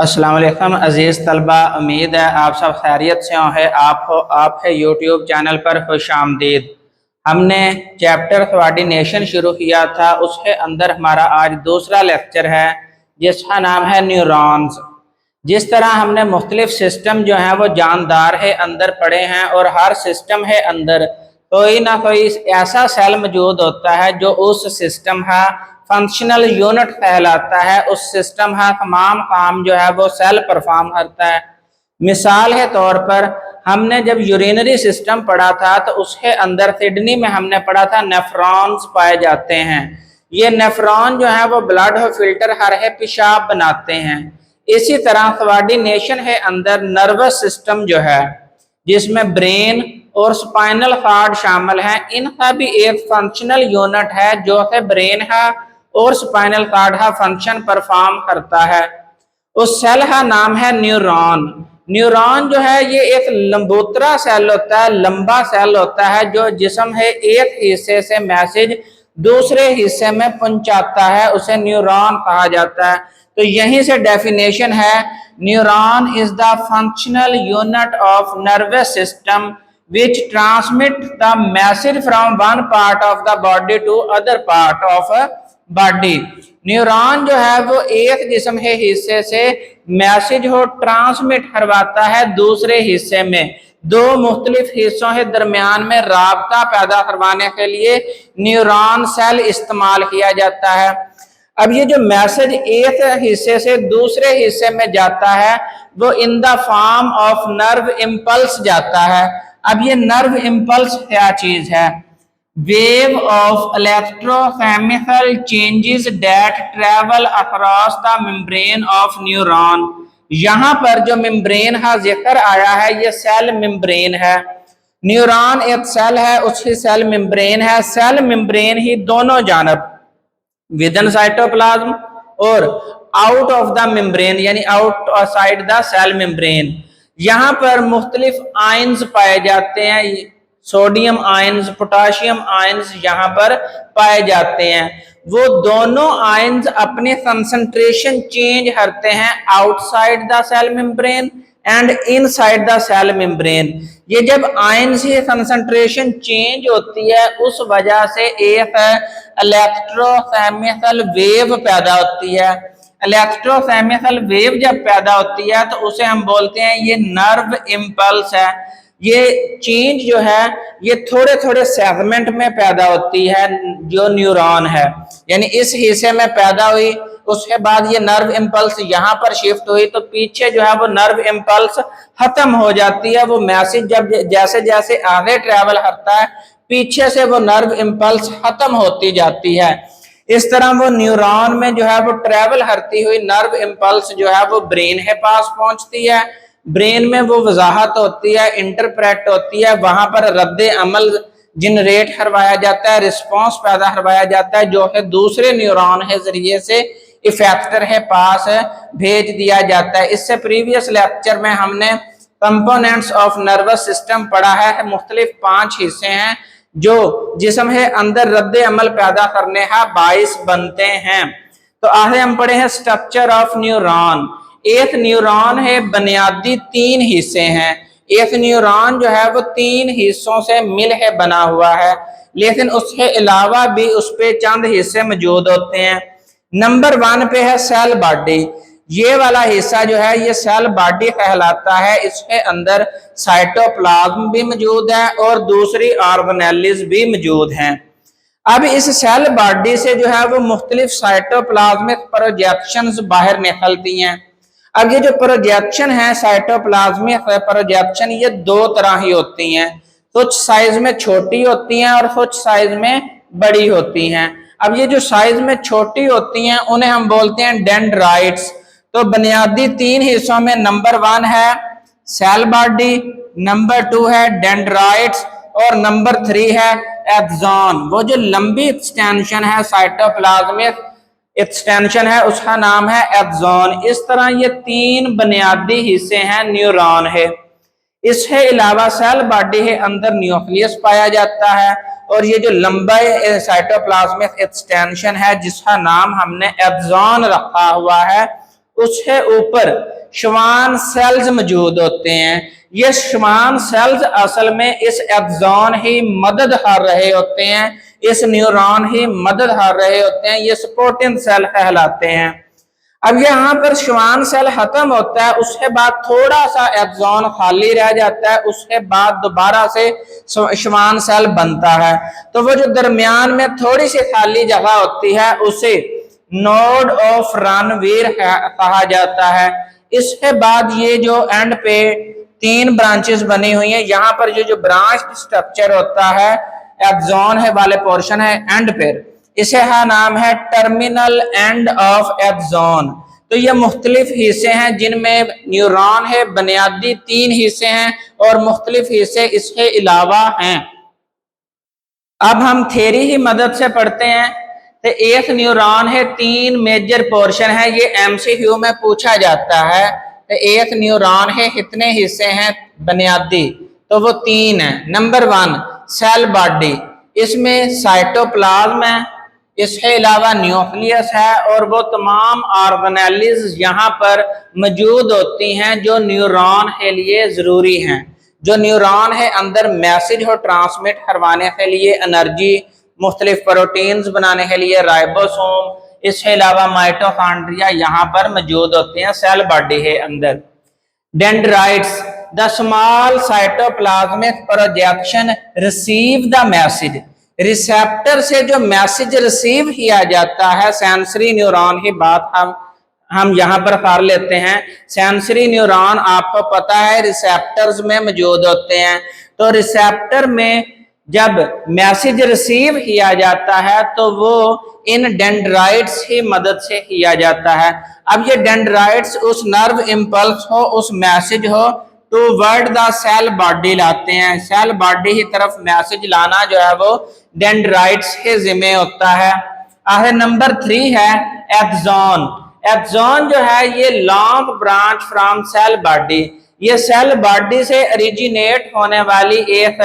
अस्सलाम वालेकुम अज़ीज़ तलबा, उम्मीद है आप सब खैरियत से हैं। आप है यूट्यूब चैनल पर खुश आमदीद। हमने चैप्टर कोऑर्डिनेशन शुरू किया था, उसके अंदर हमारा आज दूसरा लेक्चर है जिसका नाम है न्यूरॉन्स। जिस तरह हमने मुख्तलिफ सिस्टम जो हैं वो जानदार है अंदर पढ़े हैं, और हर सिस्टम है अंदर कोई ना कोई ऐसा सेल मौजूद होता है जो उस सिस्टम का फंक्शनल यूनिट कहलाता है। उस सिस्टम का तमाम काम जो है वो सेल परफॉर्म करता है। मिसाल के तौर पर हमने जब यूरिनरी सिस्टम पढ़ा था तो उसके अंदर किडनी में हमने पढ़ा था नेफ्रॉन्स पाए जाते हैं। ये नेफ्रॉन जो है वो ब्लड और फिल्टर हर है पेशाब बनाते हैं। इसी तरह कोऑर्डिनेशन है अंदर नर्वस सिस्टम जो है जिसमें ब्रेन और स्पाइनल कॉर्ड शामिल है, इनका भी एक फंक्शनल यूनिट है जो है ब्रेन है और स्पाइनल कॉर्ड का फंक्शन परफॉर्म करता है। उस सेल का नाम है न्यूरॉन। न्यूरॉन जो है ये एक लंबोतरा सेल होता है, लंबा सेल होता है जो जिस्म है एक हिस्से से मैसेज दूसरे हिस्से में पहुंचाता है, उसे न्यूरॉन कहा जाता है। तो यहीं से डेफिनेशन है, neuron is the functional unit of nervous system which transmit the message from one part of the body to other part of a body। Neuron जो है वो एक जिस्म के हिस्से से मैसेज हो ट्रांसमिट करवाता है दूसरे हिस्से में। दो मुख्तलिफ हिस्सों के दरमियान में राबता पैदा करवाने के लिए न्यूरॉन सेल इस्तेमाल किया जाता है। अब ये जो मैसेज एक हिस्से से दूसरे हिस्से में जाता है वो in the form of nerve impulse जाता है। अब ये नर्व इम्पल्स क्या चीज है? Wave of electrochemical changes that travel across the membrane of neuron. यहाँ पर जो मेम्ब्रेन का जिक्र आया है ये सेल मेम्ब्रेन है। न्यूरॉन एक सेल है, उसकी सेल मेम्ब्रेन है। सेल मेम्ब्रेन ही दोनों जानब विदिन साइटोप्लाज्म और आउट ऑफ द मेम्ब्रेन यानी outside the cell membrane, यहाँ पर मुख्तलिफ आयंस पाए जाते हैं। सोडियम आयंस, पोटाशियम आयंस यहाँ पर पाए जाते हैं। वो दोनों आयंस अपने कंसंट्रेशन चेंज करते हैं outside the cell membrane and inside the cell membrane. ये जब आयंस की कंसंट्रेशन चेंज होती है उस वजह से एक इलेक्ट्रोकेमिकल वेव पैदा होती है। इलेक्ट्रोकेमिकल वेव जब पैदा होती है तो उसे हम बोलते हैं ये नर्व इम्पल्स है। ये चेंज जो है ये थोड़े थोड़े सेगमेंट में पैदा होती है जो न्यूरॉन है, यानी इस हिस्से में पैदा हुई, उसके बाद ये नर्व इम्पल्स यहाँ पर शिफ्ट हुई तो पीछे जो है वो नर्व इम्पल्स खत्म हो जाती है। वो मैसेज जब जैसे जैसे आगे ट्रेवल करता है पीछे से वो नर्व इम्पल्स खत्म होती जाती है। इस तरह वो न्यूरॉन में जो है वो ट्रेवल करती हुई नर्व इम्पल्स जो है वो ब्रेन के पास पहुंचती है। ब्रेन में वो वजाहत होती है, इंटरप्रेट होती है, वहां पर रद्द अमल जनरेट करवाया जाता है, रिस्पॉन्स पैदा करवाया जाता है जो है दूसरे न्यूरॉन के जरिए से इफेक्टर के पास भेज दिया जाता है। इससे प्रीवियस लेक्चर में हमने कंपोनेंट्स ऑफ नर्वस सिस्टम पढ़ा है। मुख्तलिफ 5 हिस्से हैं जो जिस्म है अंदर रद्द अमल पैदा करने का बाइस बनते हैं। तो आगे हम पढ़े हैं स्ट्रक्चर ऑफ न्यूरॉन। एक न्यूरॉन है बुनियादी 3 हिस्से हैं। एक न्यूरॉन जो है वो 3 हिस्सों से मिल है बना हुआ है, लेकिन उसके अलावा भी उस पे चंद हिस्से मौजूद होते हैं। नंबर 1 पे है सेल बॉडी। ये वाला हिस्सा जो है ये सेल बॉडी कहलाता है। इसके अंदर साइटोप्लाज्म भी मौजूद है और दूसरी ऑर्गेनेल्स भी मौजूद हैं। अब इस सेल बॉडी से जो है वो मुख्तलिफ साइटोप्लाज्मिक प्रोजेक्शंस बाहर निकलती हैं। अब ये जो प्रोजेक्शन है साइटोप्लाज्मिक प्रोजेक्शन ये 2 तरह की होती हैं, कुछ साइज में छोटी होती हैं और कुछ साइज में बड़ी होती हैं। अब ये जो साइज में छोटी होती हैं उन्हें हम बोलते हैं डेंड्राइट्स। तो बुनियादी 3 हिस्सों में नंबर 1 है सेल बॉडी, नंबर 2 है डेंड्राइट्स और नंबर 3 है एक्सॉन। वो जो लंबी एक्सटेंशन है साइटोप्लाज्मिक एक्सटेंशन है उसका नाम है एक्सॉन। इस तरह ये 3 बुनियादी हिस्से हैं न्यूरॉन है। इसके अलावा सेल बॉडी के अंदर न्यूक्लियस पाया जाता है और ये जो लंबा साइटोप्लाज्मिक एक्सटेंशन है जिसका नाम हमने एक्सॉन रखा हुआ है उसके ऊपर श्वान सेल्स मौजूद होते हैं। ये श्वान सेल्स असल में इस एक्सॉन ही मदद कर रहे होते हैं, इस न्यूरॉन ही मदद कर रहे होते हैं, ये सपोर्टिंग सेल कहलाते हैं। अब यहाँ पर श्वान सेल खत्म होता है, उसके बाद थोड़ा सा एक्सॉन खाली रह जाता है, उसके बाद दोबारा से श्वान सेल बनता है। तो वो जो दरमियान में थोड़ी सी खाली जगह होती है उसे नोड ऑफ रणवीर कहा जाता है। इसके बाद ये जो एंड पे 3 ब्रांचेस बनी हुई हैं, यहाँ पर ये जो ब्रांच स्ट्रक्चर होता है एक्सॉन है वाले पोर्शन है एंड पर, इसे है नाम है टर्मिनल एंड ऑफ एक्सॉन। तो ये मुख्तलिफ हिस्से हैं जिनमें न्यूरॉन है, बुनियादी 3 हिस्से हैं और मुख्तलिफ हिस्से इसके अलावा हैं। अब हम थ्योरी की मदद से पढ़ते हैं। तो एक न्यूरॉन है, 3 मेजर पोर्शन है, ये एमसीक्यू में पूछा जाता है। तो एक न्यूरॉन है कितने हिस्से हैं बुनियादी, तो वो 3 है। नंबर 1 सेल बॉडी, इसमें साइटोप्लाज्म है, इसके अलावा न्यूक्लियस है और वो तमाम ऑर्गेनेल्स यहाँ पर मौजूद होती हैं जो न्यूरॉन के लिए जरूरी हैं। जो न्यूरॉन है अंदर मैसेज हो ट्रांसमिट करवाने के लिए, एनर्जी, मुख्तलिफ प्रोटीन्स बनाने के लिए राइबोसोम, इसके अलावा माइटोकॉन्ड्रिया यहाँ पर मौजूद होते हैं सेल बॉडी के अंदर। Dendrites, the small cytoplasmic projection receive the message, receptor से जो मैसेज रिसीव किया जाता है, सेंसरी न्यूरॉन की बात हम यहाँ पर कर लेते हैं। सेंसरी न्यूरॉन आपको पता है रिसेप्टर्स में मौजूद होते हैं। तो रिसेप्टर में जब मैसेज रिसीव किया जाता है तो वो इन डेंड्राइट्स की मदद से किया जाता है। अब ये डेंड्राइट्स उस नर्व इम्पल्स हो, उस मैसेज हो टूवर्ड द सेल बॉडी लाते हैं। सेल बॉडी की तरफ मैसेज लाना जो है वो डेंड्राइट्स के जिम्मे होता है। आगे नंबर 3 है एक्सॉन। एक्सॉन जो है ये long branch from cell body, ये सेल बॉडी से ओरिजिनेट होने वाली एक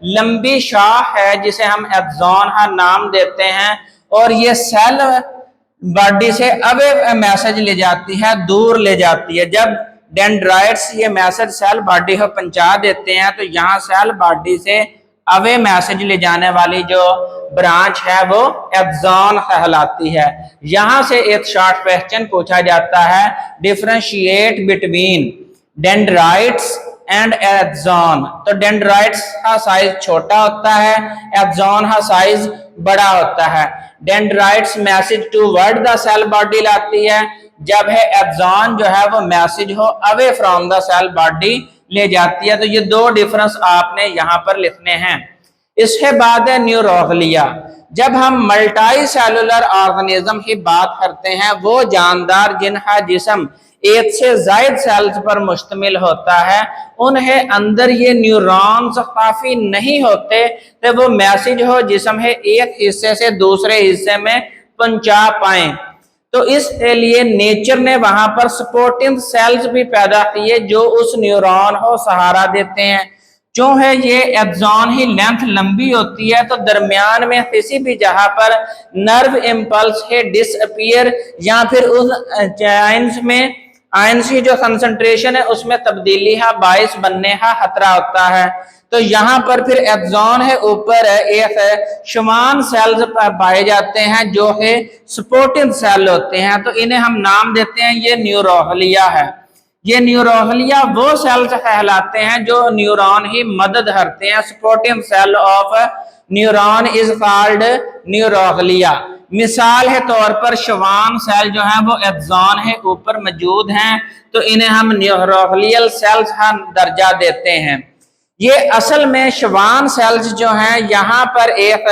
लंबी शाख है जिसे हम एक्सॉन का नाम देते हैं। और ये सेल बॉडी से अवे मैसेज ले जाती है, दूर ले जाती है। जब डेंड्राइट्स ये मैसेज सेल बॉडी को पहुंचा देते हैं तो यहाँ सेल बॉडी से अवे मैसेज ले जाने वाली जो ब्रांच है वो एक्सॉन कहलाती है। यहां से एक शॉर्ट क्वेश्चन पूछा जाता है, differentiate between dendrites and axon. तो डेंड्राइट्स का साइज छोटा होता है, एक्सॉन का साइज बड़ा होता है। Dendrites message toward the cell body लाती है, जब है एक्सॉन जो है वो मैसेज हो away from the cell body ले जाती है। तो ये 2 डिफरेंस आपने यहाँ पर लिखने हैं। इसके बाद है न्यूरोग्लिया। जब हम मल्टी सेलुलर ऑर्गेनिज्म की बात करते हैं, वो जानदार जिनका जिस्म 1 से ज्यादा सेल्स पर मुश्तमिल होता है, उन्हें अंदर ये न्यूरॉन्स काफी नहीं होते तो वो मैसेज हो जिस्म है एक हिस्से से दूसरे हिस्से में पहुंचा पाए। तो इसके लिए नेचर ने वहां पर सपोर्टिंग सेल्स भी पैदा किए जो उस न्यूरॉन को सहारा देते हैं। जो है ये एक्सॉन की लेंथ लंबी होती है तो दरमियान में किसी भी जगह पर नर्व इम्पल्स के डिसअपीयर या फिर उस आयंस में आयंस की जो कंसंट्रेशन है उसमें तब्दीली का बायस बनने का खतरा होता है। तो यहाँ पर फिर एक्सॉन है ऊपर एक शुमान सेल्स पाए जाते हैं जो है सपोर्टिंग सेल होते हैं। तो इन्हें हम नाम देते हैं ये न्यूरोग्लिया है। ये न्यूरोग्लिया वो सेल्स कहलाते हैं जो न्यूरॉन की मदद करते हैं। Supporting cell of neuron is called neuroglia. मिसाल के तौर पर श्वान सेल जो है वो एक्सॉन है ऊपर मौजूद हैं, तो इन्हें हम न्यूरोग्लियल सेल्स का दर्जा देते हैं। ये असल में श्वान सेल्स जो हैं यहाँ पर एक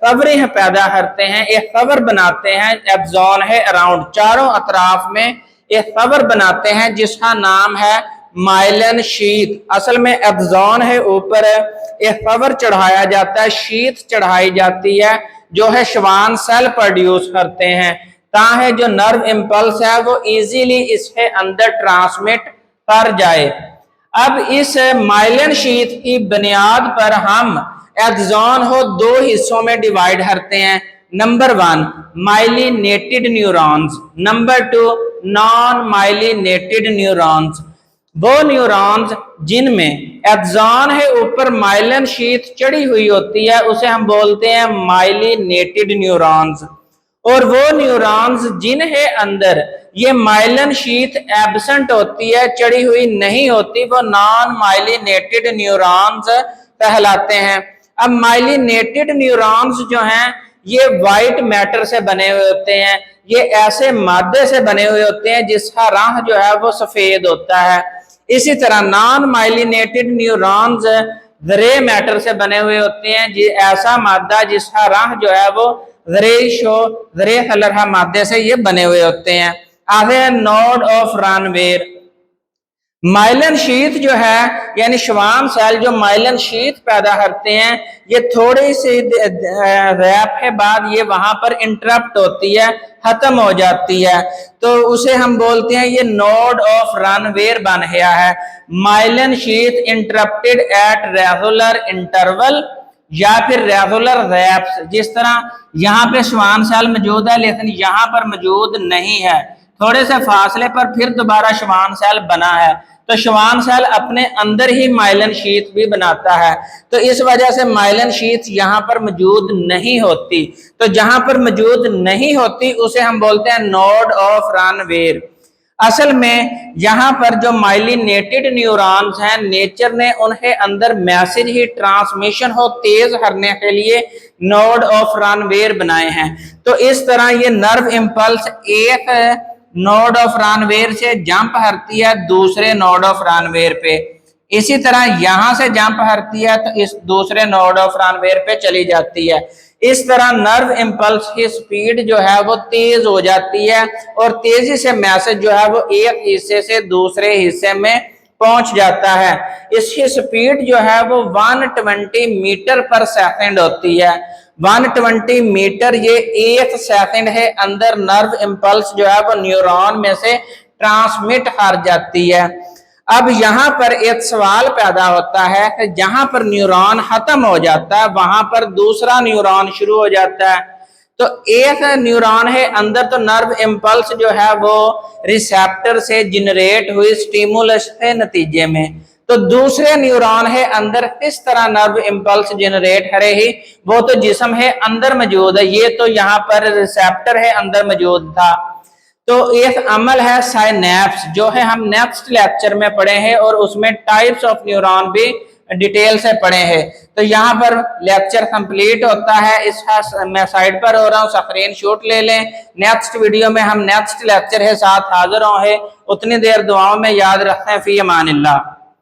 कवरिंग पैदा करते हैं, एक कवर बनाते हैं एक्सॉन है अराउंड, चारों अतराफ में एक कवर बनाते हैं जिसका नाम है माइलिन शीथ। असल में एक्सॉन है ऊपर एक कवर चढ़ाया जाता है, शीथ चढ़ाई जाती है जो है श्वान सेल प्रोड्यूस करते हैं, ताकि जो नर्व इम्पल्स है वो इजीली इसके अंदर ट्रांसमिट कर जाए। अब इस माइलिन शीथ की बुनियाद पर हम एक्सॉन को 2 हिस्सों में डिवाइड करते हैं। Number 1 myelinated neurons, number 2 non myelinated neurons. वो न्यूरॉन्स जिनमें एक्सॉन है ऊपर माइलिन शीथ चढ़ी हुई होती है उसे हम बोलते हैं माइलिनेटेड न्यूरॉन्स। और वो न्यूरॉन्स जिन्हें अंदर ये माइलिन शीथ एब्सेंट होती है, चढ़ी हुई नहीं होती, वो नॉन माइलिनेटेड न्यूरॉन्स कहलाते हैं। अब माइलिनेटेड न्यूरॉन्स जो हैं ये व्हाइट मैटर से बने हुए होते हैं, ये ऐसे मादे से बने हुए होते हैं जिसका रंग जो है वो सफेद होता है। इसी तरह non myelinated neurons grey matter से बने हुए होते हैं, ऐसा मादा जिसका रंग जो है वो ग्रे कलर का मादे से ये बने हुए होते हैं। आगे नोड ऑफ रानवेर, माइलिन शीथ जो है यानी श्वान सेल जो माइलिन शीथ पैदा करते हैं, ये थोड़ी सी गैप के बाद ये वहां पर इंटरप्ट होती है, खत्म हो जाती है, तो उसे हम बोलते हैं ये नोड ऑफ रानवेर बन गया है। Myelin sheath interrupted at regular interval या फिर रेगुलर गैप्स। जिस तरह यहाँ पे श्वान सेल मौजूद है लेकिन यहाँ पर मौजूद नहीं है, थोड़े से फासले पर फिर दोबारा श्वान सेल बना है, तो श्वान सेल अपने अंदर ही माइलिन शीथ भी बनाता है, तो इस वजह से माइलिन शीथ यहाँ पर मौजूद नहीं होती। तो जहां पर मौजूद नहीं होती उसे हम बोलते हैं नोड ऑफ रानवेर। असल में यहाँ पर जो माइलिनेटेड न्यूरॉन्स हैं, नेचर ने उन्हें अंदर मैसेज ही ट्रांसमिशन हो तेज करने के लिए नोड ऑफ रानवेर बनाए हैं। तो इस तरह ये नर्व इम्पल्स एक नोड ऑफ रानवेर से जंप करती है दूसरे नोड ऑफ रानवेर पे, इसी तरह यहां से जंप करती है तो इस दूसरे नोड ऑफ रानवेर पे चली जाती है। इस तरह नर्व इम्पल्स की स्पीड जो है वो तेज हो जाती है और तेजी से मैसेज जो है वो एक हिस्से से दूसरे हिस्से में पहुंच जाता है। इसकी स्पीड जो है वो 120 मीटर पर सेकंड होती है। 120 मीटर ये एक सेकंड है अंदर नर्व इम्पल्स जो है वो न्यूरॉन में से ट्रांसमिट कर जाती है। अब यहाँ पर एक सवाल पैदा होता है कि जहां पर न्यूरॉन खत्म हो जाता है वहां पर दूसरा न्यूरॉन शुरू हो जाता है। तो एक न्यूरॉन है अंदर तो नर्व इम्पल्स जो है वो रिसेप्टर से जनरेट हुई स्टिमुलस के नतीजे में, तो दूसरे न्यूरॉन है अंदर किस तरह नर्व इम्पल्स जनरेट करे ही, वो तो जिस्म है अंदर मौजूद है, ये तो यहाँ पर रिसेप्टर है अंदर मौजूद था। तो एक अमल है साइनेप्स जो है हम नेक्स्ट लेक्चर में पढ़े हैं और उसमें टाइप्स ऑफ न्यूरॉन भी डिटेल से पढ़े हैं। तो यहाँ पर लेक्चर कंप्लीट होता है, इसका मैं साइड पर हो रहा हूँ, स्क्रीन शॉट ले लें। नेक्स्ट वीडियो में हम नेक्स्ट लेक्चर के साथ हाजिर होंगे। उतनी देर दुआओं में याद रखें। फी अमानिल्लाह।